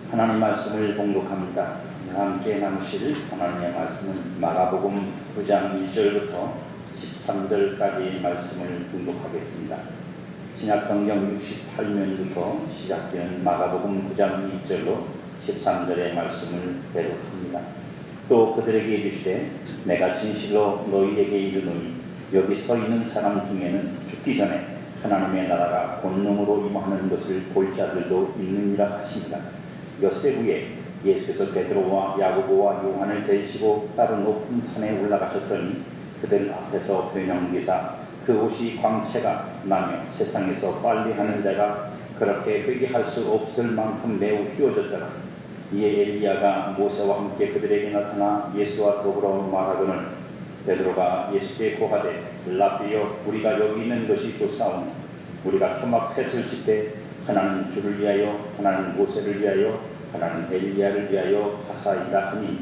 하나님 말씀을 봉독합니다. 함께 나누실 하나님의 말씀은 마가복음 9장 1절부터 13절까지 말씀을 봉독하겠습니다. 신약성경 68면부터 시작되는 마가복음 9장 1절로 13절의 말씀을 대독합니다. 또 그들에게 이르시되 내가 진실로 너희에게 이르노니 여기 서 있는 사람 중에는 죽기 전에 하나님의 나라가 권능으로 임하는 것을 볼 자들도 있느니라 하십니다. 엿새 후에 예수께서 베드로와 야고보와 요한을 데리시고 다른 높은 산에 올라가셨더니 그들 앞에서 변형기사 그 옷이 광채가 나며 세상에서 빨리 하는 자가 그렇게 회개할 수 없을 만큼 매우 휘어졌더라. 이에 엘리야가 모세와 함께 그들에게 나타나 예수와 더불어 말하거늘 베드로가 예수께 고하되 라비여 우리가 여기 있는 것이 좋사오니 우리가 초막 셋을 짓되 하나는 주를 위하여 하나는 모세를 위하여 하나는 엘리야를 위하여 하사이다 하니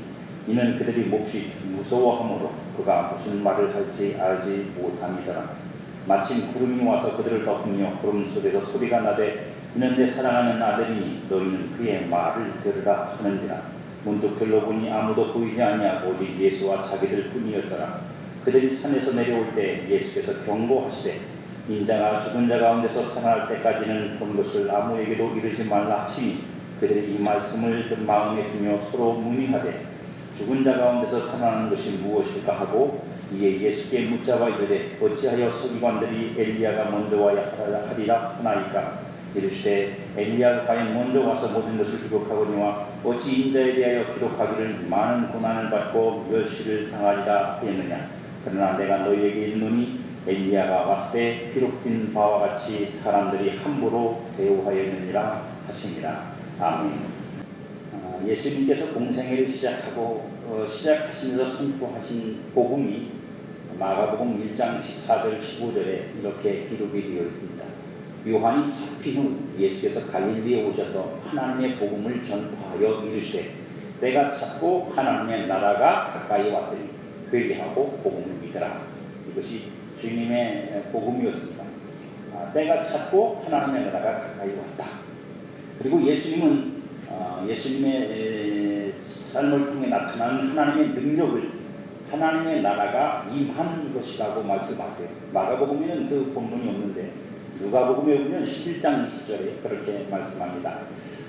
이는 그들이 몹시 무서워하므로 그가 무슨 말을 할지 알지 못함이더라. 마침 구름이 와서 그들을 덮으며 구름 속에서 소리가 나되 이는 내 사랑하는 아들이니 너희는 그의 말을 들으라 하는지라. 문득 들러보니 아무도 보이지 아니하고 오직 예수와 자기들 뿐이었더라. 그들이 산에서 내려올 때 예수께서 경고하시되 인자가 죽은 자 가운데서 살아날 때까지는 본 것을 아무에게도 이르지 말라 하시니 그들이 이 말씀을 마음에 두며 서로 문의하되 죽은 자 가운데서 살아나는 것이 무엇일까 하고 이에 예수께 묻자와 이르되 어찌하여 서기관들이 엘리야가 먼저 와야 하리라 하나이까. 이르시되 엘리야가 과연 먼저 와서 모든 것을 기록하거니와 어찌 인자에 대하여 기록하기를 많은 고난을 받고 멸시를 당하리라 하였느냐. 그러나 내가 너희에게 이르노니 엘리야가 왔을 때 기록된 바와 같이 사람들이 함부로 대우하였느니라 하십니다. 아멘. 예수님께서 공생애를 시작하시면서 선포하신 복음이 마가복음 1장 14절 15절에 이렇게 기록이 되어 있습니다. 요한이 잡힌 후 예수께서 갈릴리에 오셔서 하나님의 복음을 전파하여 이르시되 때가 찼고 하나님의 나라가 가까이 왔으니 회개하고 복음을 믿으라. 이것이 주님의 복음이었습니다. 때가 찼고 하나님의 나라가 가까이 왔다. 그리고 예수님은 예수님의 삶을 통해 나타나는 하나님의 능력을 하나님의 나라가 임하는 것이라고 말씀하세요. 마가복음에는 그 본문이 없는데 누가복음에 보면 11장 20절에 그렇게 말씀합니다.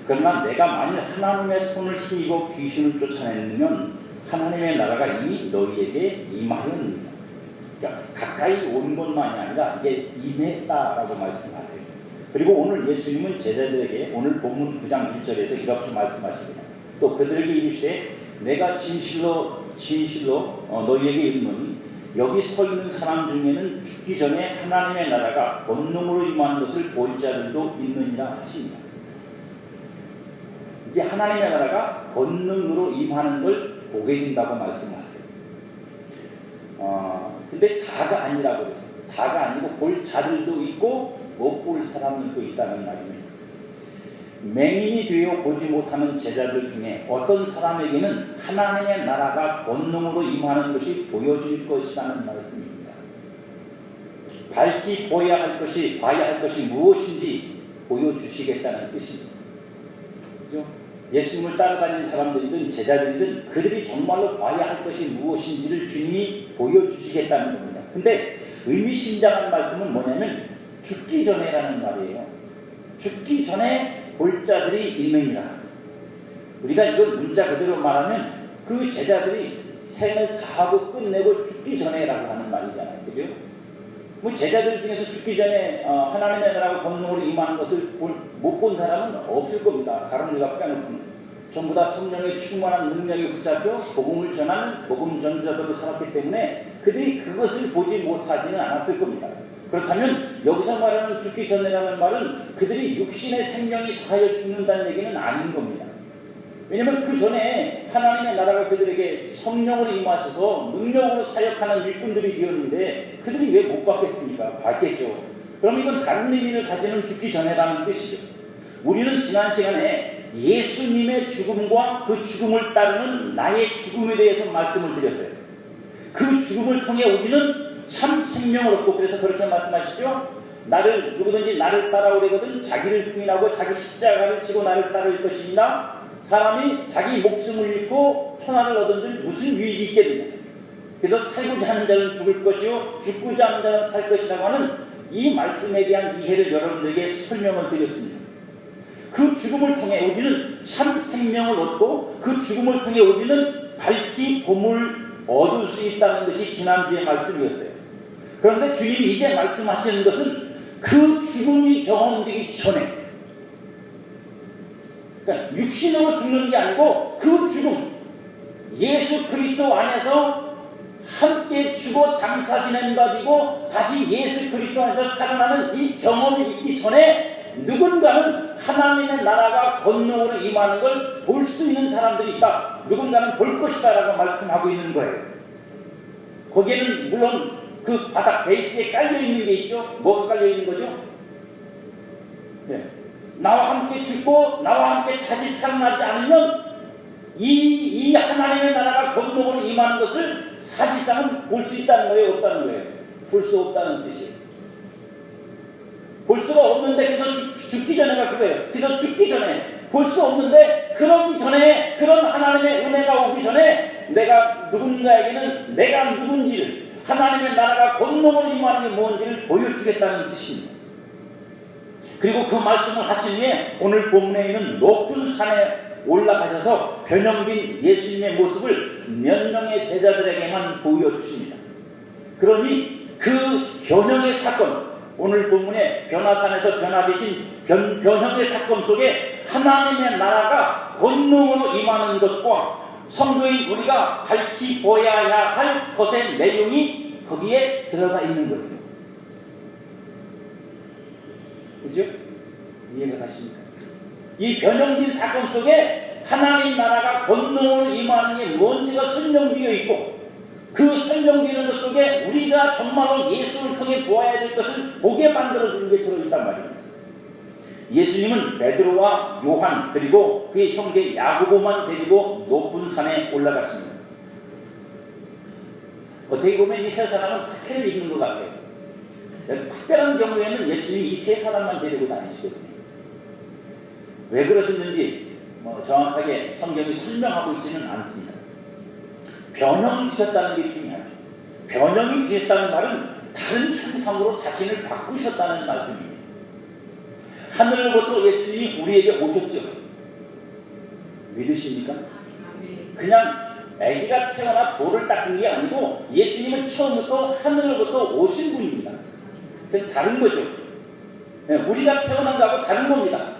그러나 내가 만일 하나님의 손을 힘입어 귀신을 쫓아내면 하나님의 나라가 이미 너희에게 임하였느니라. 그러니까 가까이 온 것만이 아니라 이게 임했다라고 말씀하세요. 그리고 오늘 예수님은 제자들에게 오늘 본문 9장 1절에서 이렇게 말씀하십니다. 또 그들에게 이르시되 내가 진실로 너희에게 이르노니 여기 서 있는 사람 중에는 죽기 전에 하나님의 나라가 권능으로 임하는 것을 볼 자들도 있느니라 하십니다. 이제 하나님의 나라가 권능으로 임하는 걸 보게 된다고 말씀하세요. 근데 다가 아니라고 그랬어요. 다가 아니고 볼 자들도 있고 못 볼 사람들도 있다는 말입니다. 맹인이 되어 보지 못하는 제자들 중에 어떤 사람에게는 하나님의 나라가 권능으로 임하는 것이 보여질 것이라는 말씀입니다. 밟지 봐야 할 것이 무엇인지 보여주시겠다는 뜻입니다. 그렇죠? 예수님을 따라다니는 사람들이든 제자들이든 그들이 정말로 봐야 할 것이 무엇인지를 주님이 보여주시겠다는 겁니다. 근데 의미심장한 말씀은 뭐냐면 죽기 전에라는 말이에요. 죽기 전에 볼 자들이 있느니라. 우리가 이걸 문자 그대로 말하면 그 제자들이 생을 다하고 끝내고 죽기 전에라고 하는 말이잖아요. 그죠? 뭐 제자들 중에서 죽기 전에 하나님의 나라가 권능으로 임하는 것을 못 본 사람은 없을 겁니다. 다른 우리가 빼놓고 전부 다 성령의 충만한 능력에 붙잡혀 복음을 전하는 복음 전도자들로 살았기 때문에 그들이 그것을 보지 못하지는 않았을 겁니다. 그렇다면 여기서 말하는 죽기 전이라는 말은 그들이 육신의 생명이 다하여 죽는다는 얘기는 아닌 겁니다. 왜냐하면 그 전에 하나님의 나라가 그들에게 성령으로 임하셔서 능력으로 사역하는 일꾼들이 되었는데 그들이 왜 못 받겠습니까? 받겠죠. 그럼 이건 다른 의미를 가지는 죽기 전에라는 뜻이죠. 우리는 지난 시간에 예수님의 죽음과 그 죽음을 따르는 나의 죽음에 대해서 말씀을 드렸어요. 그 죽음을 통해 우리는 참 생명을 얻고, 그래서 그렇게 말씀하시죠. 누구든지 나를 따라오려거든 자기를 부인하고 자기 십자가를 지고 나를 따를 것이니라. 사람이 자기 목숨을 잃고 천하를 얻은들 무슨 유익이 있겠느냐. 그래서 살고자 하는 자는 죽을 것이요 죽고자 하는 자는 살 것이라고 하는 이 말씀에 대한 이해를 여러분들에게 설명을 드렸습니다. 그 죽음을 통해 우리는 참 생명을 얻고 그 죽음을 통해 우리는 밝히 봄을 얻을 수 있다는 것이 지난주의 말씀이었어요. 그런데 주님이 이제 말씀하시는 것은 그 죽음이 경험되기 전에, 그러니까 육신으로 죽는 게 아니고 그 죽음, 예수 그리스도 안에서 함께 죽어 장사 지낸 바 되고 다시 예수 그리스도 안에서 살아나는 이 경험이 있기 전에 누군가는 하나님의 나라가 권능으로 임하는 걸 볼 수 있는 사람들이 있다. 누군가는 볼 것이다 라고 말씀하고 있는 거예요. 거기에는 물론 그 바닥 베이스에 깔려있는 게 있죠. 뭐가 깔려있는 거죠? 네. 나와 함께 죽고 나와 함께 다시 살아나지 않으면 이 하나님의 나라가 권능으로 임하는 것을 사실상은 볼 수 있다는 거예요? 없다는 거예요? 볼 수 없다는 뜻이에요. 볼 수가 없는데 그래서 죽기 전에가 그거예요. 그래서 죽기 전에 볼 수 없는데 그러기 전에 그런 하나님의 은혜가 오기 전에 내가 누군가에게는 내가 누군지를 하나님의 나라가 권능으로 임하는 게 뭔지를 보여주겠다는 뜻입니다. 그리고 그 말씀을 하신 후에 오늘 본문에 있는 높은 산에 올라가셔서 변형된 예수님의 모습을 몇 명의 제자들에게만 보여주십니다. 그러니 그 변형의 사건, 오늘 본문에 변화산에서 변화되신 변형의 사건 속에 하나님의 나라가 권능으로 임하는 것과 성도인 우리가 밝히 보아야 할 것의 내용이 거기에 들어가 있는 거예요. 그죠? 이해가 가십니까? 이 변형된 사건 속에 하나님 나라가 권능으로 임하는 게 뭔지가 설명되어 있고 그 설명되는 것 속에 우리가 정말로 예수를 통해 보아야 될 것을 보게 만들어주는 게 들어있단 말입니다. 예수님은 베드로와 요한 그리고 그의 형제 야고보만 데리고 높은 산에 올라갔습니다. 어떻게 보면 이 세 사람은 특혜를 입는 것 같아요. 특별한 경우에는 예수님이 이 세 사람만 데리고 다니시거든요. 왜 그러셨는지 정확하게 성경이 설명하고 있지는 않습니다. 변형이 되셨다는 게 중요하죠. 변형이 되셨다는 말은 다른 형상으로 자신을 바꾸셨다는 말씀입니다. 하늘로부터 예수님이 우리에게 오셨죠. 믿으십니까? 그냥 아기가 태어나 돌을 닦은 게 아니고 예수님은 처음부터 하늘로부터 오신 분입니다. 그래서 다른 거죠. 우리가 태어난 거하고 다른 겁니다.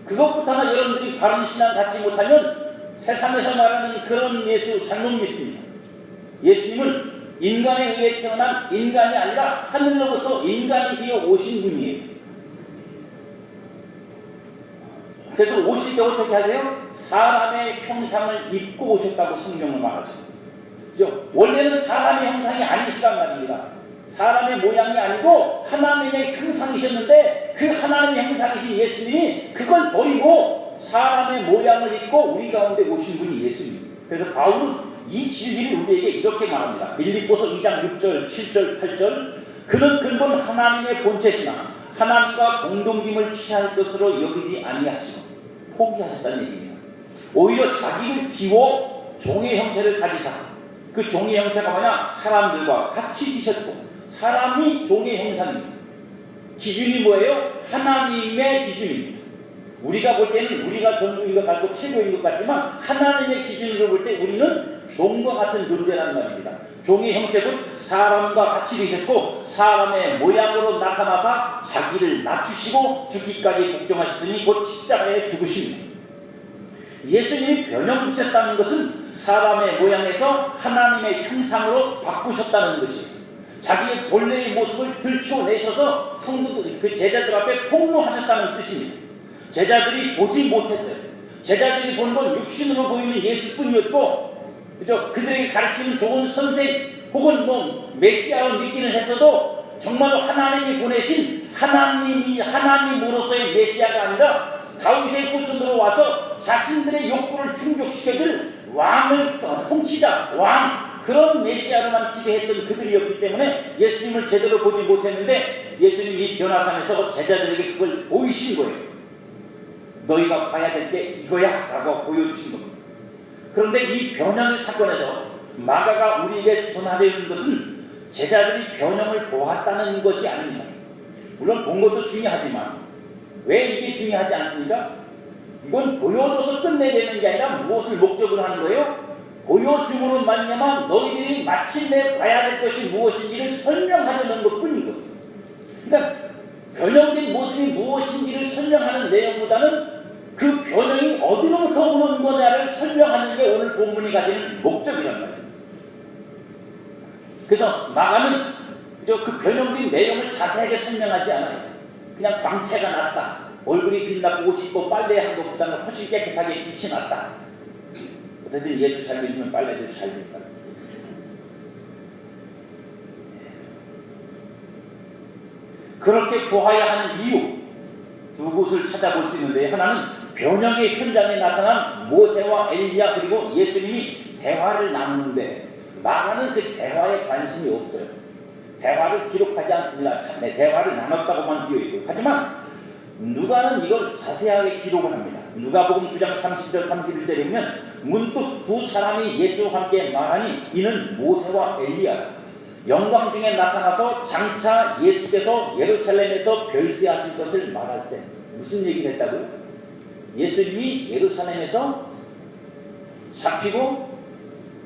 그것부터 하나 여러분들이 바른 신앙 갖지 못하면 세상에서 말하는 그런 예수 잘못 믿습니다. 예수님은 인간에 의해 태어난 인간이 아니라 하늘로부터 인간이 되어 오신 분이에요. 그래서 오실 때 어떻게 하세요? 사람의 형상을 입고 오셨다고 성경은 말하죠. 그죠? 원래는 사람의 형상이 아니시란 말입니다. 사람의 모양이 아니고 하나님의 형상이셨는데 그 하나님의 형상이신 예수님이 그걸 버리고 사람의 모양을 입고 우리 가운데 오신 분이 예수님. 그래서 바울은 이 진리를 우리에게 이렇게 말합니다. 빌립보서 2장 6절, 7절, 8절 그는 근본 하나님의 본체시나 하나님과 공동김을 취할 것으로 여기지 아니하시고 포기하셨다는 얘기입니다. 오히려 자기를 비워 종의 형체를 가지사 그 종의 형체가 뭐냐? 사람들과 같이 계셨고 사람이 종의 형상입니다. 기준이 뭐예요? 하나님의 기준입니다. 우리가 볼 때는 우리가 전부이가 갖고 최고인 것 같지만 하나님의 기준으로 볼 때 우리는 종과 같은 존재라는 말입니다. 종의 형체도 사람과 같이 되셨고 사람의 모양으로 나타나사 자기를 낮추시고 죽기까지 복종하셨으니 곧 십자가에 죽으십니다. 예수님이 변형되셨다는 것은 사람의 모양에서 하나님의 형상으로 바꾸셨다는 것이에요. 자기의 본래의 모습을 들춰내셔서 성도들, 그 제자들 앞에 폭로하셨다는 뜻입니다. 제자들이 보지 못했어요. 제자들이 본 건 육신으로 보이는 예수뿐이었고 그죠? 그들에게 가르치는 좋은 선생 혹은 메시아로 믿기는 했어도 정말로 하나님이 보내신 하나님으로서의 메시아가 아니라 다윗의 후손으로 와서 자신들의 욕구를 충족시켜줄 왕을 통치자 왕 그런 메시아로만 기대했던 그들이었기 때문에 예수님을 제대로 보지 못했는데 예수님이 변화산에서 제자들에게 그걸 보이신 거예요. 너희가 봐야 될 게 이거야 라고 보여주신 겁니다. 그런데 이 변형의 사건에서 마가가 우리에게 전하려는 것은 제자들이 변형을 보았다는 것이 아닙니다. 물론 본 것도 중요하지만 왜 이게 중요하지 않습니까? 이건 보여줘서 끝내려는 게 아니라 무엇을 목적으로 하는 거예요? 보여줌으로 말미암아 너희들이 마침내 봐야 될 것이 무엇인지를 설명하려는 것뿐인 겁니다. 그러니까 변형된 모습이 무엇인지를 설명하는 내용보다는 그 변형이 어디로부터 오는 거냐를 설명하는 게 오늘 본문이 가지는 목적이란 말이에요. 그래서 마가는 그 변형된 내용을 자세하게 설명하지 않아요. 그냥 광채가 났다. 얼굴이 빛나고 옷 입고 빨래한 것보다는 훨씬 깨끗하게 빛이 났다. 어쨌든 예수 잘 믿으면 빨래도 잘 믿다. 그렇게 보아야 하는 이유 두 곳을 찾아볼 수 있는데, 하나는 변형의 현장에 나타난 모세와 엘리야 그리고 예수님이 대화를 나누는데 마가는 그 대화에 관심이 없어요. 대화를 기록하지 않습니다. 네, 대화를 나눴다고만 기록이고, 하지만 누가는 이걸 자세하게 기록을 합니다. 누가복음 9장 30절 31절에 보면 문득 두 사람이 예수와 함께 말하니 이는 모세와 엘리야, 영광 중에 나타나서 장차 예수께서 예루살렘에서 별세하실 것을 말할 때. 무슨 얘기를 했다고요? 예수님이 예루살렘에서 잡히고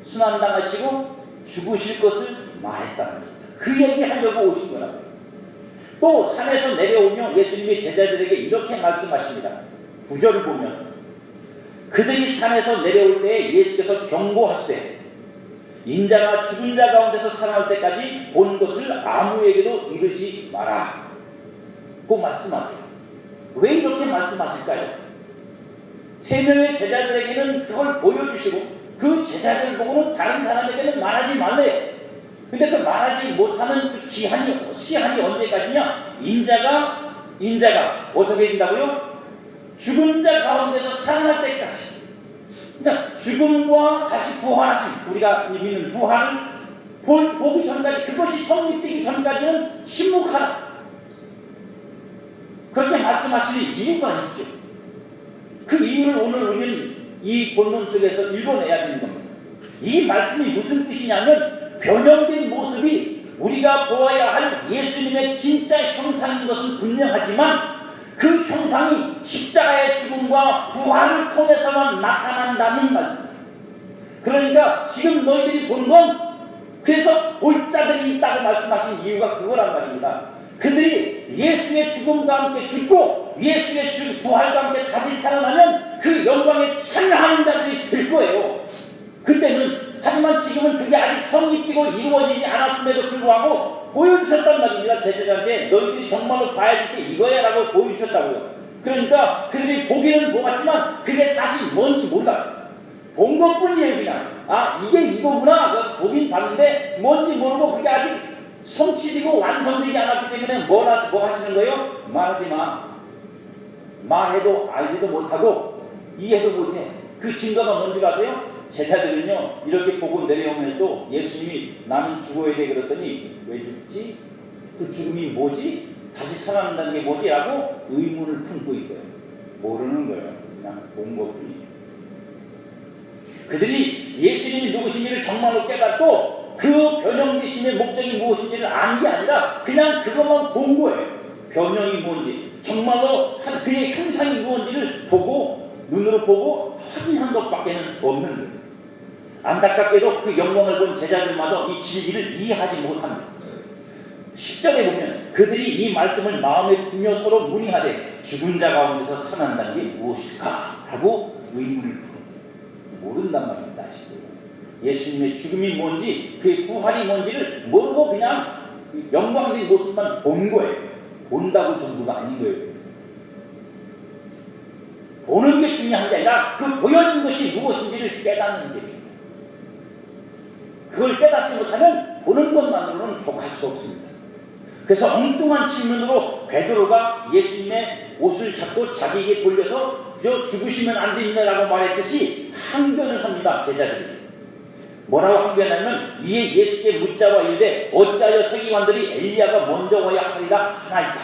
순환당하시고 죽으실 것을 말했다는 겁니다. 그 얘기하려고 오신 거라고요. 또 산에서 내려오며 예수님이 제자들에게 이렇게 말씀하십니다. 9절을 보면 그들이 산에서 내려올 때에 예수께서 경고하시되 인자가 죽은 자 가운데서 살아날 때까지 본 것을 아무에게도 이르지 마라 고 말씀하세요. 왜 이렇게 말씀하실까요? 세 명의 제자들에게는 그걸 보여주시고 그 제자들 보고는 다른 사람에게는 말하지 말래. 근데 그 말하지 못하는 그 시한이 언제까지냐? 인자가 어떻게 된다고요? 죽은 자 가운데서 살아날 때까지. 그러니까 죽음과 다시 부활하심, 우리가 믿는 부활을 보기 전까지, 그것이 성립되기 전까지는 침묵하라. 그렇게 말씀하시는 이유가 있죠. 그 이유를 오늘 우리는 이 본문 속에서 읽어내야 되는 겁니다. 이 말씀이 무슨 뜻이냐면, 변형된 모습이 우리가 보아야 할 예수님의 진짜 형상인 것은 분명하지만 그 형상이 십자가의 죽음과 부활을 통해서만 나타난다는 말씀. 그러니까 지금 너희들이 본 건 그래서 볼 자들이 있다고 말씀하신 이유가 그거란 말입니다. 그들이 예수의 죽음과 함께 죽고 예수의 부활과 함께 다시 살아나면 그 영광에 참여하는 자들이 될 거예요. 그때는. 하지만 지금은 그게 아직 성립되고 이루어지지 않았음에도 불구하고 보여주셨단 말입니다. 제자들한테 너희들이 정말로 봐야 될 게 이거야 라고 보여주셨다고요. 그러니까 그들이 보기는 보았지만 그게 사실 뭔지 몰라. 본 것뿐이에요. 그냥 이게 이거구나 보긴 봤는데 뭔지 모르고 그게 아직 성취되고 완성되지 않았기 때문에 뭐 하시는 거예요? 말하지 마. 말해도 알지도 못하고 이해도 못해. 그 증거가 뭔지 아세요? 제자들은요 이렇게 보고 내려오면서 예수님이 나는 죽어야 돼 그랬더니 왜 죽지? 그 죽음이 뭐지? 다시 살아난다는 게 뭐지? 라고 의문을 품고 있어요. 모르는 거예요. 그냥 본 것뿐이에요. 그들이 예수님이 누구신지를 정말로 깨닫고 그 변형되심의 목적이 무엇인지를 아는 게 아니라 그냥 그것만 본 거예요. 변형이 뭔지, 정말로 그의 형상이 무엇인지를 눈으로 보고 확인한 것밖에는 없는 거예요. 안타깝게도 그 영광을 본 제자들마저 이 진리를 이해하지 못합니다. 10절에 보면 그들이 이 말씀을 마음에 두며 서로 문의하되 죽은 자 가운데서 살아난다는 게 무엇일까? 하고 의문을 품어요. 모른단 말입니다. 아직도. 예수님의 죽음이 뭔지 그의 부활이 뭔지를 모르고 그냥 영광된 모습만 본 거예요. 본다고 전부가 아닌 거예요. 보는 게 중요한 게 아니라 그 보여진 것이 무엇인지를 깨닫는 게 중요해요. 그걸 깨닫지 못하면 보는 것만으로는 족할 수 없습니다. 그래서 엉뚱한 질문으로 베드로가 예수님의 옷을 잡고 자기에게 돌려서 죽으시면 안 됩니다라고 말했듯이 항변을 합니다. 제자들이. 뭐라고 항변하면 이에 예수께 묻자와 이르되 어찌하여 서기관들이 엘리야가 먼저 와야 하리라 하나이까.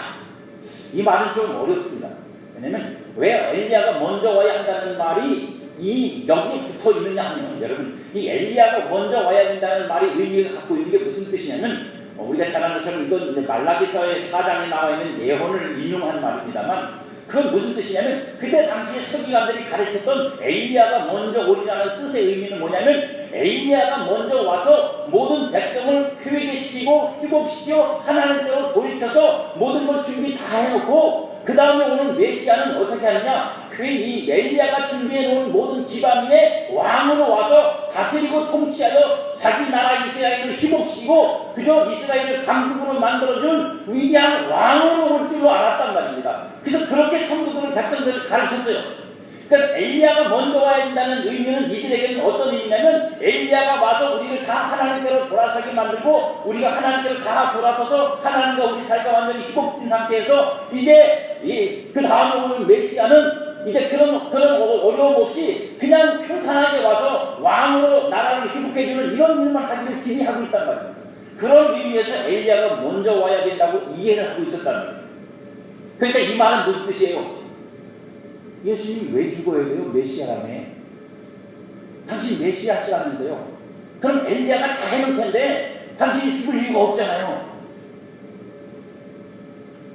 이 말은 좀 어렵습니다. 왜냐하면 왜 엘리야가 먼저 와야 한다는 말이 여기에 붙어 있느냐 하면, 여러분, 이 엘리야가 먼저 와야 된다는 말이 의미를 갖고 있는 게 무슨 뜻이냐면, 우리가 잘 아는 것처럼 이건 말라기서의 4장에 나와 있는 예언을 인용한 말입니다만, 그건 무슨 뜻이냐면, 그때 당시에 서기관들이 가르쳤던 엘리야가 먼저 오리라는 뜻의 의미는 뭐냐면, 엘리야가 먼저 와서 모든 백성을 회개시키고 회복시켜 하나님께로 돌이켜서 모든 걸 준비 다 해놓고, 그 다음에 오는 메시아는 어떻게 하느냐? 이 엘리야가 준비해놓은 모든 지방의 왕으로 와서 다스리고 통치하여 자기 나라 이스라엘을 회복시키고 그저 이스라엘을 강국으로 만들어준 위대한 왕으로 올 줄로 알았단 말입니다. 그래서 그렇게 성도들은 백성들을 가르쳤어요. 그러니까 엘리야가 먼저 와야 한다는 의미는 이들에게는 어떤 의미냐면, 엘리야가 와서 우리를 다 하나님께로 돌아서게 만들고, 우리가 하나님께로 다 돌아서서 하나님과 우리 사이가 완전히 회복된 상태에서 이제 그 다음에 오는 메시아는 이제 그런 어려움 없이 그냥 평탄하게 와서 왕으로 나라를 회복해주는 이런 일만 하기를 기대하고 있단 말이에요. 그런 의미에서 엘리야가 먼저 와야 된다고 이해를 하고 있었단 말이에요. 그러니까 이 말은 무슨 뜻이에요? 예수님이 왜 죽어야 돼요? 메시아라며. 당신 메시아시라면서요. 그럼 엘리야가 다 해놓을 텐데 당신이 죽을 이유가 없잖아요.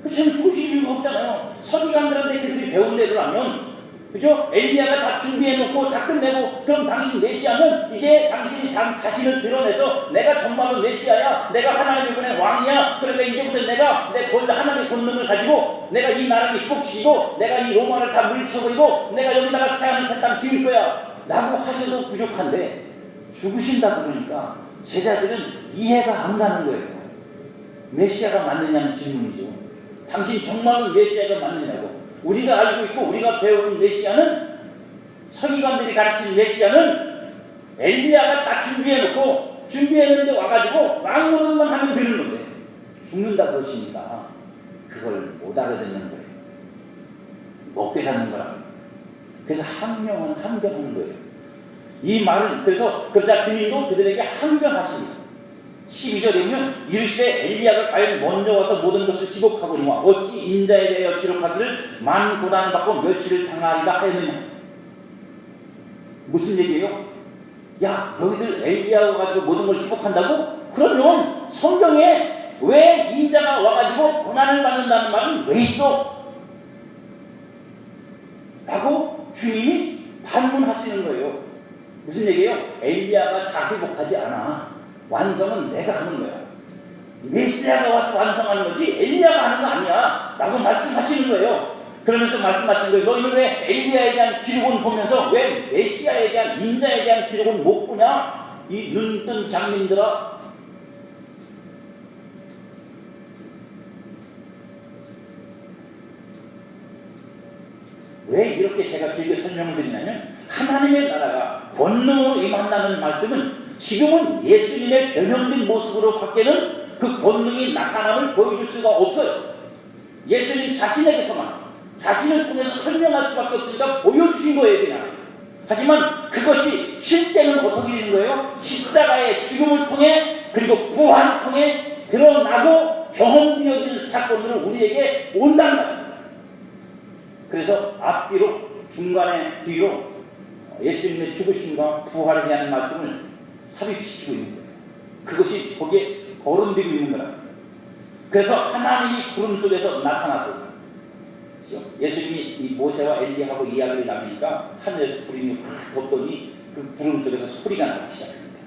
그렇죠? 죽으실 이유가 없잖아요. 서기관들한테 그들이 배운 대로 하면, 그죠? 엘리야가 다 준비해놓고 다 끝내고, 그럼 당신 메시아는 이제 당신이 자신을 드러내서 내가 정말로 메시아야, 내가 하나님의 이번에 왕이야, 그러니까 이제부터 내가 하나님의 권능을 가지고 내가 이 나라를 회복시키고 내가 이 로마를 다 물리쳐버리고 내가 여기다가 새하늘 새 땅 지을 거야 라고 하셔도 부족한데, 죽으신다 그러니까 제자들은 이해가 안 가는 거예요. 메시아가 맞느냐는 질문이죠. 당신 정말로 메시아가 맞느냐고. 우리가 알고 있고 우리가 배운 메시아는, 서기관들이 가르친 메시아는 엘리야가 다 준비했는데 와가지고 왕노릇만 하면 되는 건데, 죽는다 그러시니까 그걸 못 알아듣는 거예요. 못 깨닫는 거랍니다. 그래서 항변하는 거예요. 이 말은, 그러자 주님도 그들에게 항변하십니다. 12절이면 이르시되 엘리야가 과연 먼저 와서 모든 것을 시복하거니와 어찌 인자에 대하여 기록하기를 만 고난받고 며칠을 당하리라 하였느냐. 무슨 얘기예요? 야, 너희들 엘리야가 가지고 모든 걸 시복한다고? 그러면 성경에 왜 인자가 와가지고 고난을 받는다는 말은 왜 있어? 라고 주님이 반문하시는 거예요. 무슨 얘기예요? 엘리야가 다 회복하지 않아. 완성은 내가 하는 거야. 메시아가 와서 완성하는 거지 엘리야가 하는 거 아니야 라고 말씀하시는 거예요. 그러면서 말씀하시는 거예요. 너희는 왜 엘리야에 대한 기록은 보면서 왜 메시아에 대한, 인자에 대한 기록은 못 보냐? 이 눈뜬 장민들아. 왜 이렇게 제가 길게 설명을 드리냐면, 하나님의 나라가 권능으로 임한다는 말씀은 지금은 예수님의 변형된 모습으로 밖에는 그 권능이 나타남을 보여줄 수가 없어요. 예수님 자신에게서만, 자신을 통해서 설명할 수밖에 없으니까 보여주신 거예요, 그냥. 하지만 그것이 실제는 어떻게 되는 거예요? 십자가의 죽음을 통해, 그리고 부활을 통해 드러나고 경험되어진 사건들은 우리에게 온단 말입니다. 그래서 앞뒤로, 중간에 뒤로 예수님의 죽으심과 부활에 대한 말씀을 삽입시키고 있는 거예요. 그것이 거기에 거론되고 있는 거라. 그래서 하나님이 구름 속에서 나타나서, 예수님이 이 모세와 엘리야하고 이야기를 나누니까 하늘에서 구름이 확 덮더니 그 구름 속에서 소리가 나기 시작합니다.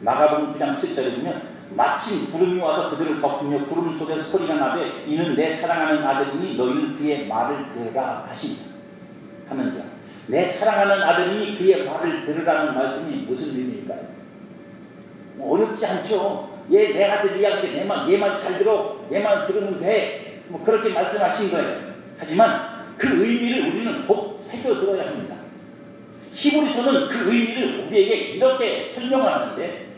마가복음 9장 7절에 보면 마침 구름이 와서 그들을 덮으며 구름 속에서 소리가 나되 이는 내 사랑하는 아들이니 너희는 그의 말을 들으라 하십니다. 하면서 내 사랑하는 아들이 그의 말을 들으라는 말씀이 무슨 의미일까요? 어렵지 않죠. 내 아들이야. 내 말 잘 들어. 내 말 들으면 돼. 그렇게 말씀하신 거예요. 하지만 그 의미를 우리는 꼭 새겨들어야 합니다. 히브리서는 그 의미를 우리에게 이렇게 설명을 하는데,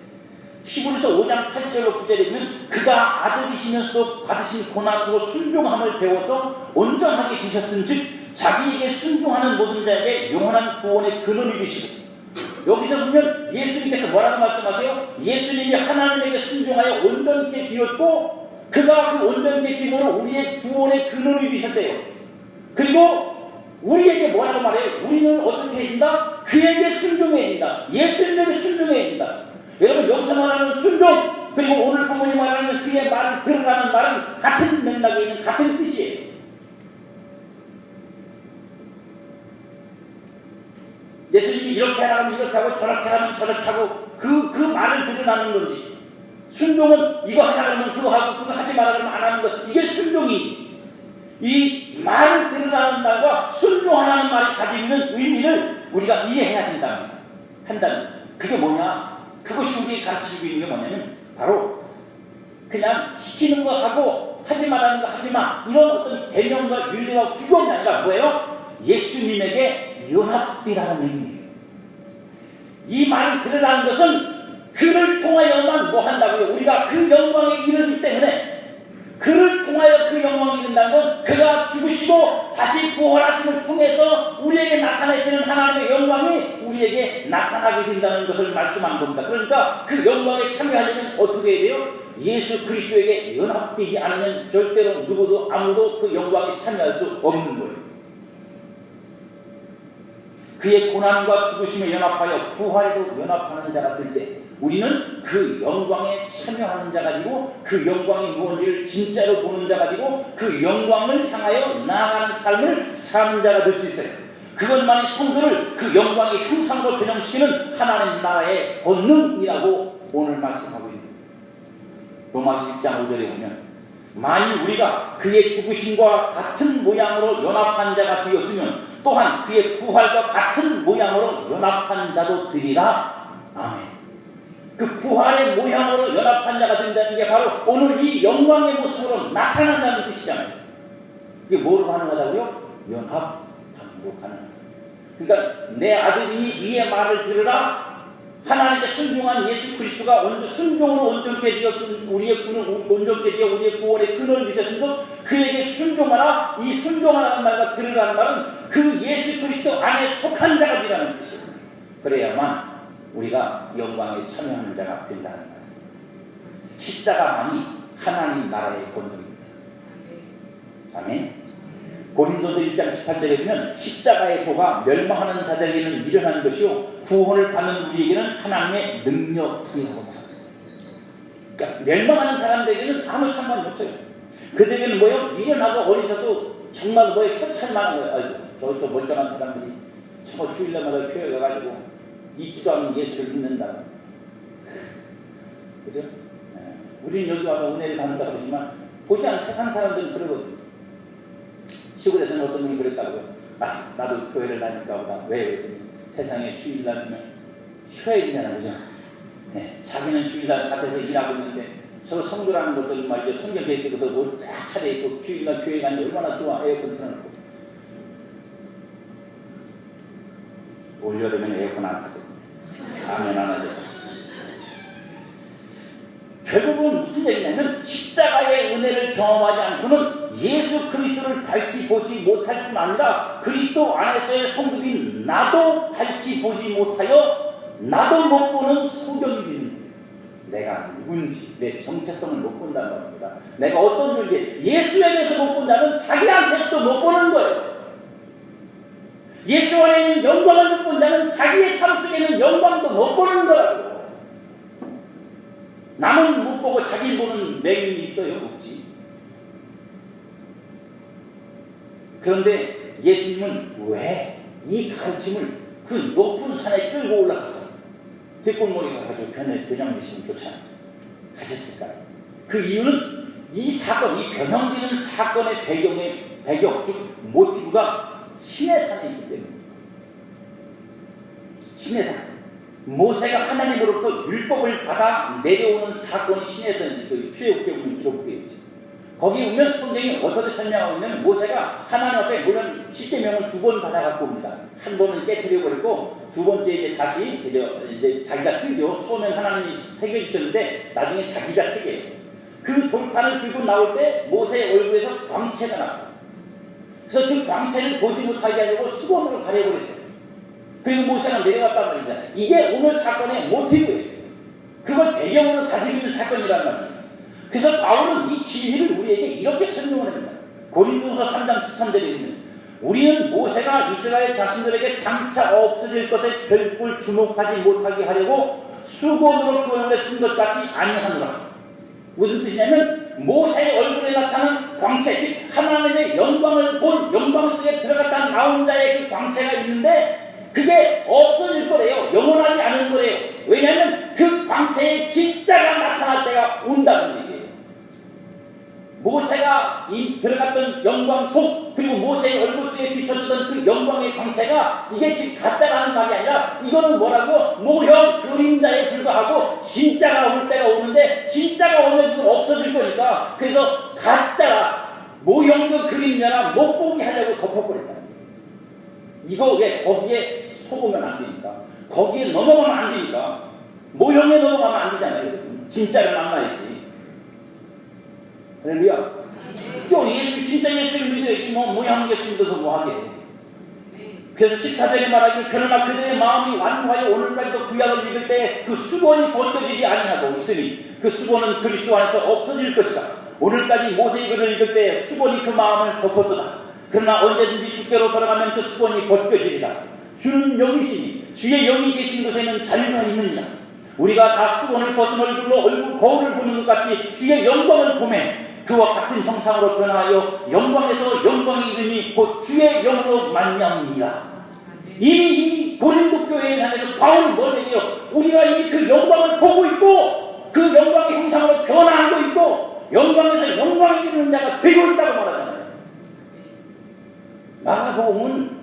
히브리서 5장 8절로 9절에 보면 그가 아들이시면서도 받으신 고난으로 순종함을 배워서 온전하게 되셨은즉 자기에게 순종하는 모든 자에게 영원한 구원의 근원이 되시고, 여기서 보면 예수님께서 뭐라고 말씀하세요? 예수님이 하나님에게 순종하여 온전케 되었고 그가 그 온전케 되므로 우리의 구원의 근원이 되셨대요. 그리고 우리에게 뭐라고 말해요? 우리는 어떻게 해야 된다? 그에게 순종해야 된다. 예수님에게 순종해야 된다. 여러분 여기서 말하는 순종 그리고 오늘 본문이 말하는 그의 말을 들으라는 말은 같은 맥락에 있는 같은 뜻이에요. 예수님이 이렇게 하라면 이렇게 하고 저렇게 하면 저렇게 하고 그 말을 들으라는 건지, 순종은 이거 하라면 그거 하고 그거 하지 말라면 안 하는 것, 이게 순종이지. 이 말을 들으라는 말과 순종하라는 말이 가지고 있는 의미를 우리가 이해해야 한다면 그게 뭐냐? 그것이 우리에게 가르치고 있는 게 뭐냐면 바로 그냥 시키는 거 하고 하지 말라는 거 하지 마, 이런 어떤 계명과 윤리와 규범이 아니라 뭐예요? 예수님에게 연합이라는 의미예요. 이 말을 들으라는 것은 그를 통하여만 뭐 한다고요? 우리가 그 영광에 이르기 때문에, 그를 통하여 그 영광이 이른다는 건 그가 죽으시고 다시 부활하심을 통해서 우리에게 나타내시는 하나님의 영광이 우리에게 나타나게 된다는 것을 말씀한 겁니다. 그러니까 그 영광에 참여하려면 어떻게 해야 돼요? 예수 그리스도에게 연합되지 않으면 절대로 누구도 아무도 그 영광에 참여할 수 없는 거예요. 그의 고난과 죽으심에 연합하여 부활에도 연합하는 자가 될 때 우리는 그 영광에 참여하는 자가 되고, 그 영광이 무엇인지를 진짜로 보는 자가 되고, 그 영광을 향하여 나아가는 삶을 사는 자가 될 수 있어요. 그것만이 성도를 그 영광의 형상으로 변형시키는 하나님 나라의 본능이라고 오늘 말씀하고 있습니다. 로마서 1장 5절에 보면 만일 우리가 그의 죽으심과 같은 모양으로 연합한 자가 되었으면 또한 그의 부활과 같은 모양으로 연합한 자도 되리라. 아멘. 그 부활의 모양으로 연합한 자가 된다는 게 바로 오늘 이 영광의 모습으로 나타난다는 뜻이잖아요. 이게 뭐로 가능하다고요? 연합함으로 가능하다. 그러니까 내 아들이 이의 말을 들으라. 하나님께 순종한 예수 그리스도가 순종으로 온전케 되었은 우리의 구는 온전케 되어 우리의 구원의 근원을 주셨음도 그에게 순종하라. 이 순종하라는 말과 들으라는 말은 그 예수 그리스도 안에 속한 자가 되라는 뜻이에요. 그래야만 우리가 영광에 참여하는 자가 된다는 말씀. 십자가만이 하나님 나라의 본능입니다. 아멘. 고린도서 1장 18절에 보면 십자가의 도가 멸망하는 자들에게는 미련한 것이요 구원을 받는 우리에게는 하나님의 능력이라고 합니다. 그러니까 멸망하는 사람들에게는 아무 상관이 없어요. 그들에게는 뭐예요? 미련하고 어리석고 정말 뭐에 현찰만한 거예요. 아이고, 저 멀쩡한 사람들이 저거 주일날마다 교회 가가지고 잊지도 않는 예수를 믿는다. 그죠? 우리는 여기 와서 은혜를 받는다고 그러지만 보지 않는 세상 사람들은 그러거든요. 시골에서는 어떤 분이 그랬다고요. 나도 교회를 다닐까 보다. 왜? 세상에 주일날이면 쉬어야 되잖아, 그죠? 네, 자기는 주일날 밭에서 일하고 있는데 저 성도라는 것들 말이죠. 성경에 들어서 뭐 쫙 차려입고 주일날 교회 가는데 얼마나 좋아. 에어컨 틀어놓고. 올여름에는 에어컨 안 타거든요. 아멘 안 하죠. 결국은 무슨 얘기냐면 십자가의 은혜를 경험하지 않고는 예수 그리스도를 밟지 보지 못할 뿐 아니라 그리스도 안에서의 성도인 나도 밟지 보지 못하여 나도 못 보는 소경이 되는 거예요. 내가 누군지 내 정체성을 못 본다는 겁니다. 내가 어떤 존재, 예수에게서 못 본 자는 자기한테서도 못 보는 거예요. 예수 안에 있는 영광을 못 본 자는 자기의 삶 속에 있는 영광도 못 보는 거라고. 남은 못 보고 자기 보는 맹인이 있어요? 없지. 그런데 예수님은 왜 이 가르침을 그 높은 산에 끌고 올라가서 뒷골목에 가가지고 변형되시는 교차 하셨을까요? 그 이유는 이 사건, 이 변형되는 사건의 배경, 즉 모티브가 시내산에 있기 때문입니다. 시내산. 모세가 하나님으로부터 율법을 받아 내려오는 사건이 시내산 출애굽기에 보면 기록되어 있지. 거기 보면 성경이 어떻게 설명하고 있냐면 모세가 하나님 앞에 물론 십계명을 2번 받아갖고 옵니다. 한 번은 깨트려버리고 두 번째 이제 다시 이제 자기가 쓰죠. 처음엔 하나님이 새겨주셨는데 나중에 자기가 새겨요. 그 돌판을 들고 나올 때 모세의 얼굴에서 광채가 나와요. 그래서 그 광채를 보지 못하게 하려고 수건으로 가려버렸어요. 그리고 모세가 내려갔단 말입니다. 이게 오늘 사건의 모티브예요. 그걸 배경으로 가지고 있는 사건이란 말이에요. 그래서 바울은 이 진리를 우리에게 이렇게 설명을 합니다. 고린도서 3장 13절에 있는 우리는 모세가 이스라엘 자신들에게 장차 없어질 것에 별꼴 주목하지 못하게 하려고 수건으로 그 얼굴에 쓴 것 같이 아니하노라. 무슨 뜻이냐면 모세의 얼굴에 나타나는 광채, 즉 하나님의 영광을 본 영광 속에 들어갔다 나온 자의 그 광채가 있는데 그게 없어질 거래요. 영원하지 않은 거래요. 왜냐하면 그 광채의 진짜가 나타날 때가 온다는 얘기예요. 모세가 들어갔던 영광 속, 그리고 모세의 얼굴 속에 비춰주던 그 영광의 광채가 이게 지금 가짜라는 말이 아니라 이거는 뭐라고? 모형 그림자에 불과하고 진짜가 올 때가 오는데 진짜가 오면 이건 없어질 거니까 그래서 가짜라, 모형도 그림자라 못 보게 하려고 덮어버렸다. 이거 왜 거기에 속으면 안 되니까, 거기에 넘어가면 안 되니까, 모형에 넘어가면 안 되잖아요. 진짜를 만나야지. 할렐루야. 또 예수, 진짜 예수를 믿어야지 모양 예수 믿어서 뭐하게. 그래서 14절에 말하기 그러나 그들의 마음이 완고하여 오늘까지도 구약을 읽을 때 그 수건이 벗겨지지 아니하고 있으니 그 수건은 그리스도 안에서 없어질 것이다. 오늘까지 모세의 글을 읽을 때 수건이 그 마음을 덮었도다. 그러나 언제든지 주께로 돌아가면 그 수건이 벗겨지리라. 주는 영이시니 주의 영이 계신 곳에는 자유가 있느니라. 우리가 다 수건을 벗은 얼굴로 얼굴 거울을 보는 것 같이 주의 영광을 보매 그와 같은 형상으로 변화하여 영광에서 영광이 이르니 곧 주의 영으로 말미암니라. 이미 이 고린도 교회에 향해서 바울은 뭘 얘기해요? 우리가 이미 그 영광을 보고 있고 그 영광의 형상으로 변화하고 있고 영광에서 영광이 이르는 자가 되고 있다고 말하잖아요. 마가복음은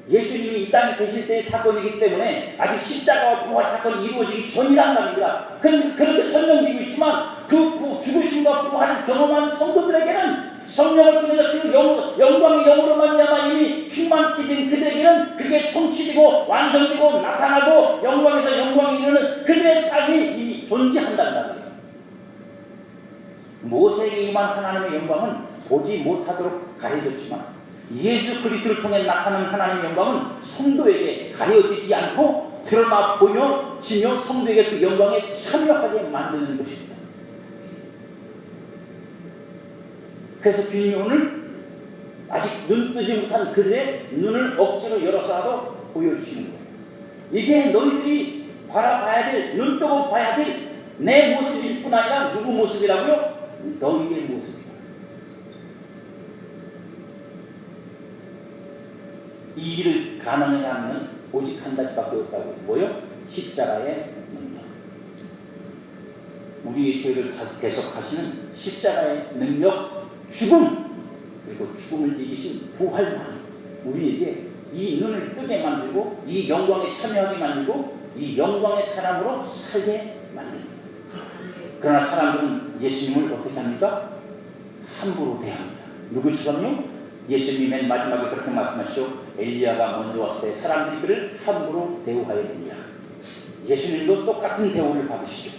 예수님이 이 땅에 계실 때의 사건이기 때문에 아직 십자가와 부활 사건이 이루어지기 전이란 말입니다. 그렇게 설명되고 있지만 그 죽으심과 부활을 경험한 성도들에게는 성령을 통해서 그 영광의 영으로 말미암아 이미 충만케 된 그들에게는 그게 성취되고 완성되고 나타나고 영광에서 영광이 이르는 그들의 삶이 이미 존재한다는 말이에요. 모세에게 임한 하나님의 영광은 보지 못하도록 가려졌지만 예수 그리스도를 통해 나타나는 하나님의 영광은 성도에게 가려지지 않고 드러나 보여지며 성도에게 그 영광에 참여하게 만드는 것입니다. 그래서 주님이 오늘 아직 눈 뜨지 못한 그들의 눈을 억지로 열어서라도 보여주시는 거예요. 이게 너희들이 바라봐야 될, 눈 뜨고 봐야 될 내 모습일 뿐 아니라 누구 모습이라고요? 너희의 모습이다. 이 일을 가능하게 하는 오직 한 가지밖에 없다고. 뭐요? 십자가의 능력. 우리의 죄를 대속하시는 십자가의 능력, 죽음, 그리고 죽음을 이기신 부활만이 우리에게 이 눈을 뜨게 만들고 이 영광에 참여하게 만들고 이 영광의 사람으로 살게 만듭니다. 그러나 사람들은 예수님을 어떻게 합니까? 함부로 대합니다. 누구처럼요? 예수님이 맨 마지막에 그렇게 말씀하시죠. 엘리야가 먼저 왔을 때 사람들이 그를 함부로 대우하였느니라. 예수님도 똑같은 대우를 받으시죠.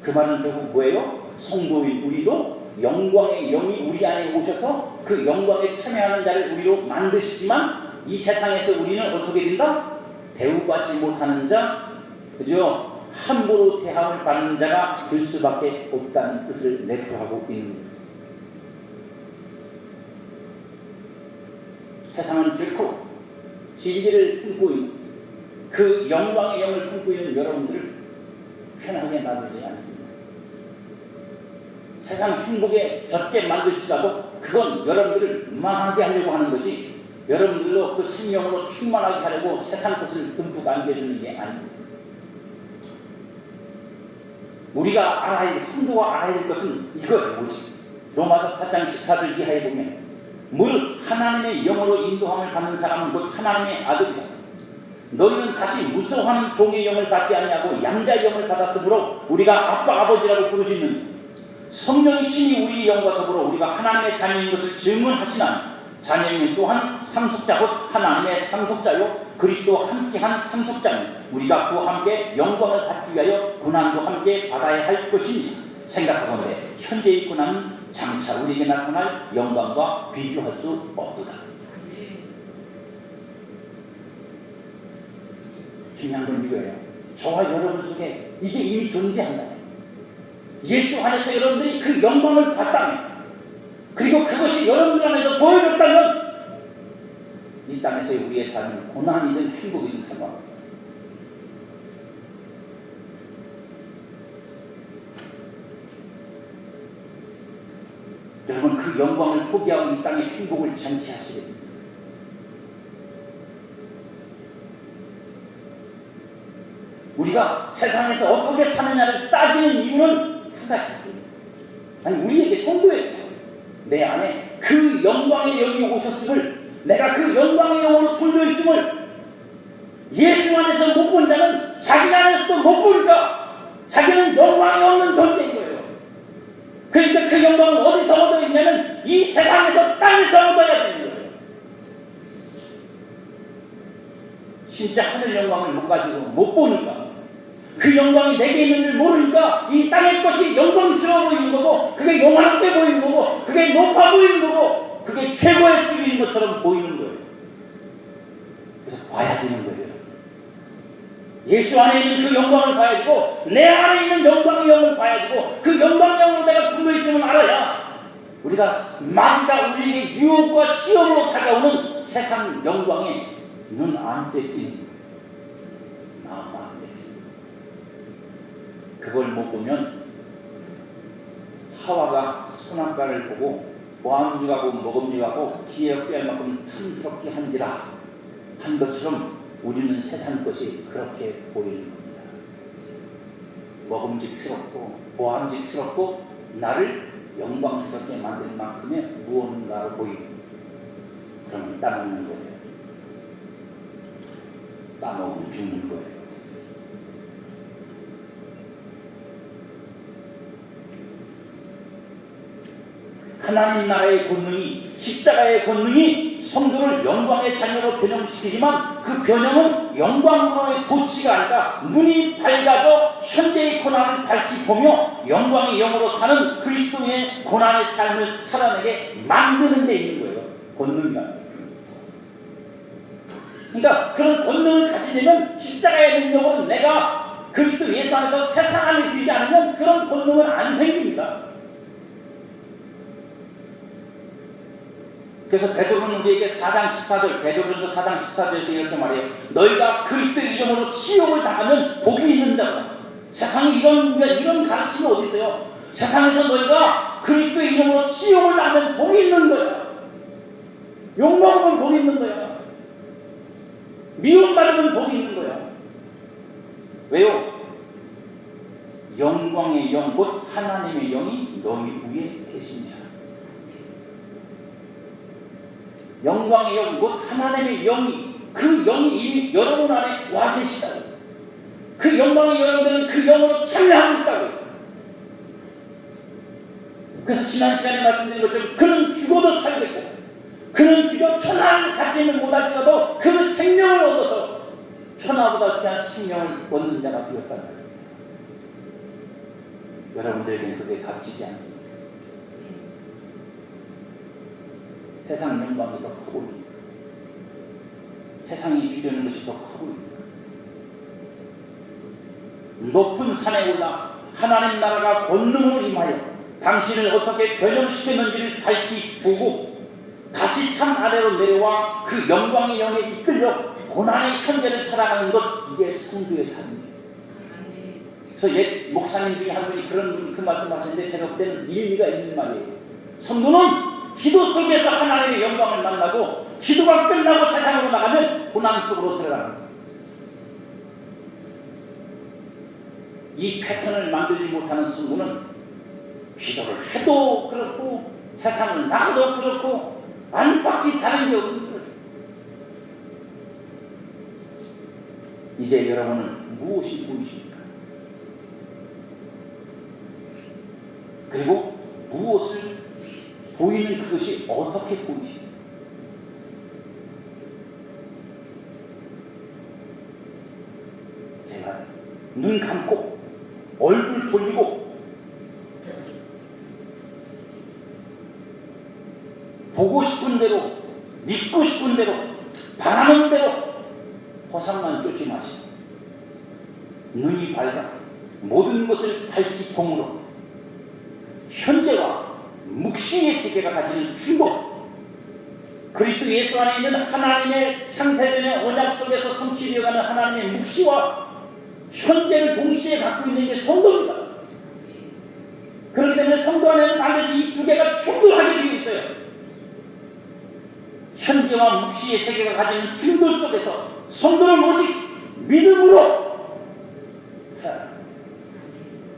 그 말은 결국 뭐예요? 성도인 우리도 영광의 영이 우리 안에 오셔서 그 영광에 참여하는 자를 우리로 만드시지만 이 세상에서 우리는 어떻게 된다? 대우받지 못하는 자, 그죠? 함부로 대함을 받는 자가 될 수밖에 없다는 뜻을 내포하고 있는 거예요. 세상은 결코 진리를 품고 있는 그 영광의 영을 품고 있는 여러분들을 편하게 놔두지 않습니다. 세상 행복에 젖게 만들지라도 그건 여러분들을 망하게 하려고 하는 거지 여러분들로 그 생명으로 충만하게 하려고 세상 것을 듬뿍 안겨주는 게 아닙니다. 우리가 알아야 될, 성도가 알아야 될 것은 이거예요. 뭐지? 로마서 8장 14절 이하에 보면 무릇 하나님의 영으로 인도함을 받는 사람은 곧 하나님의 아들이다. 너희는 다시 무서워하는 종의 영을 받지 아니하고 양자의 영을 받았으므로 우리가 아빠 아버지라고 부르짖는 성령이 친히 우리의 영과 더불어 우리가 하나님의 자녀인 것을 증언하시나 자녀인 또한 상속자 곧 하나님의 상속자요 그리스도와 함께한 상속자는 우리가 그와 함께 영광을 받기 위하여 고난도 함께 받아야 할 것이니 생각하건대 현재의 고난은 장차 우리에게 나타날 영광과 비교할 수 없도다. 중요한 건 이거예요. 저와 여러분 속에 이게 이미 존재한다. 예수 안에서 여러분들이 그 영광을 봤다면 그리고 그것이 여러분들 안에서 보여졌다면 이 땅에서의 우리의 삶은 고난이든 행복이든 상관없다. 여러분, 그 영광을 포기하고 이 땅의 행복을 쟁취하시겠습니다. 우리가 세상에서 어떻게 사느냐를 따지는 이유는 한 가지입니다. 아니, 우리에게 성도예요. 내 안에 그 영광의 영이 오셨음을, 내가 그 영광의 영으로 돌려 있음을 예수 안에서 못 본 자는 자기 안에서도 못 보니까 자기는 영광이 없는 존재인 거예요. 그러니까 그 영광은 어디서 얻어 있냐면 이 세상에서 땅에서 얻어야 되는 거예요. 진짜 하늘 영광을 못 가지고 못 보니까, 그 영광이 내게 있는 줄 모르니까 이 땅의 것이 영광스러워 보이는 거고, 그게 요만하게 보이는 거고, 그게 높아 보이는 거고, 그게 최고의 수준인 것처럼 보이는 거예요. 그래서 봐야 되는 거예요. 예수 안에 있는 그 영광을 봐야 되고, 내 안에 있는 영광의 영을 봐야 되고, 그 영광의 영으로 내가 불러 있음을 알아야 우리가 만가 우리에게 유혹과 시험으로 다가오는 세상 영광에 눈 안 떼끼는, 마음 안 떼끼는, 그걸 못 보면 하와가 선악과를 보고 보암육하고 먹음육하고 기에 빼할 만큼 탐스럽게 한지라 한 것처럼 우리는 세상 것이 그렇게 보이는 겁니다. 먹음직스럽고 보암직스럽고 나를 영광스럽게 만들 만큼의 무언가로 보이고, 그러면 따먹는 거예요. 따먹으면 죽는 거예요. 하나님 나라의 권능이, 십자가의 권능이 성도를 영광의 자녀로 변형시키지만 그 변형은 영광으로의 도치가 아니라 눈이 밝아져 현재의 고난을 밝히 보며 영광의 영으로 사는 그리스도의 고난의 삶을 살아내게 만드는 데 있는 거예요. 권능이란. 그러니까 그런 권능을 가지려면 십자가의 능력은 내가 그리스도 예수 안에서 세상 안에 두지 않으면 그런 권능은 안 생깁니다. 그래서 베드로는 우리에게 4장 14절, 베드로전서 4장 14절에서 이렇게 말해요. 너희가 그리스도의 이름으로 치욕을 당하면 복이 있는 자다. 세상에 이런 가르침이 어디 있어요? 세상에서 너희가 그리스도의 이름으로 치욕을 당하면 복이 있는 거야. 욕먹으면 복이 있는 거야. 미움받으면 복이 있는 거야. 왜요? 영광의 영, 곧 하나님의 영이 너희 위에 계십니다. 영광의 영, 곧 하나님의 영이, 그 영이 이미 여러분 안에 와 계시다고. 그 영광의 여러분들은 그 영으로 참여하고 있다고. 그래서 지난 시간에 말씀드린 것처럼 그는 죽어도 살겠고, 그는 비록 천하를 갖지는 못할지라도 그 생명을 얻어서 천하보다 귀한 생명을 얻는 자가 되었다는 거예요. 여러분들에게는 그게 값지지 않습니다. 세상 영광이 더 커 보입니다. 세상이 주려는 것이 더 커 보입니다. 높은 산에 올라 하나님 나라가 권능으로 임하여 당신을 어떻게 변형시켰는지를 밝히 보고 다시 산 아래로 내려와 그 영광의 영에 이끌려 고난의 현재를 살아가는 것, 이게 성도의 삶입니다. 그래서 옛 목사님 중에 한 분이 그 말씀하시는데 제가 볼 때는 일리가 있는 말이에요. 성도는 기도 속에서 하나님의 영광을 만나고 기도가 끝나고 세상으로 나가면 고난 속으로 들어가는 거예요. 이 패턴을 만들지 못하는 성도는 기도를 해도 그렇고 세상을 나가도 그렇고 안팎이 다른 게 없는 거예요. 이제 여러분은 무엇이 보이십니까? 그리고 무엇을 보이는 그것이 어떻게 보이십니까? 제가 눈 감고 얼굴 돌리고 보고 싶은 대로, 믿고 싶은 대로, 바라는 대로 허상만 쫓지 마시고 눈이 밝아 모든 것을 밝히 보므로 현재와 묵시의 세계가 가지는 충동, 그리스도 예수 안에 있는 하나님의 창세전의 언약 속에서 성취되어가는 하나님의 묵시와 현재를 동시에 갖고 있는 게 성도입니다. 그렇기 때문에 성도 안에는 반드시 이 두 개가 충돌하게 되어 있어요. 현재와 묵시의 세계가 가지는 충돌 속에서 성도는 오직 믿음으로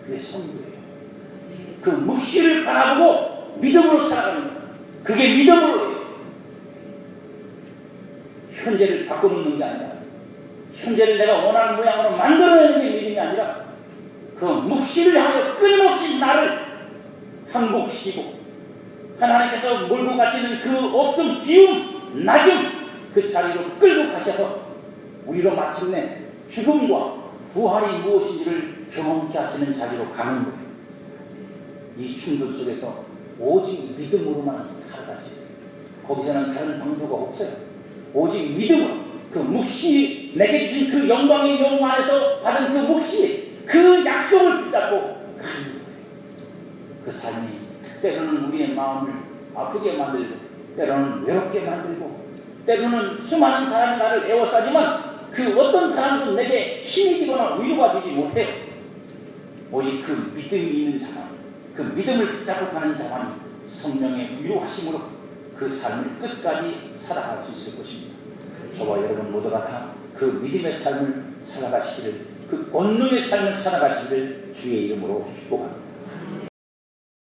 그게 성도예요. 그 묵시를 바라보고 믿음으로 살아가는 거예요. 그게 믿음으로예요. 현재를 바꿔놓는 게 아니라, 현재를 내가 원하는 모양으로 만들어내는 게 믿음이 아니라, 그 묵시를 하여 끊임없이 나를 항복시키고 하나님께서 몰고 가시는 그 없음, 비움, 낮음, 그 자리로 끌고 가셔서 우리로 마침내 죽음과 부활이 무엇인지를 경험케 하시는 자리로 가는 거예요. 이 충돌 속에서 오직 믿음으로만 살아갈 수 있어요. 거기서는 다른 방도가 없어요. 오직 믿음으로, 그 묵시, 내게 주신 그 영광의 영광 안에서 받은 그 묵시, 그 약속을 붙잡고 가는 거예요. 그 삶이 때로는 우리의 마음을 아프게 만들고, 때로는 외롭게 만들고, 때로는 수많은 사람이 나를 애워싸지만 그 어떤 사람도 내게 힘이 되거나 위로가 되지 못해요. 오직 그 믿음이 있는 자만, 그 믿음을 붙잡고 가는 자만이 성령의 위로하심으로 그 삶을 끝까지 살아갈 수 있을 것입니다. 저와 여러분 모두가 다 그 믿음의 삶을 살아가시기를, 그 권능의 삶을 살아가시기를 주의 이름으로 축복합니다.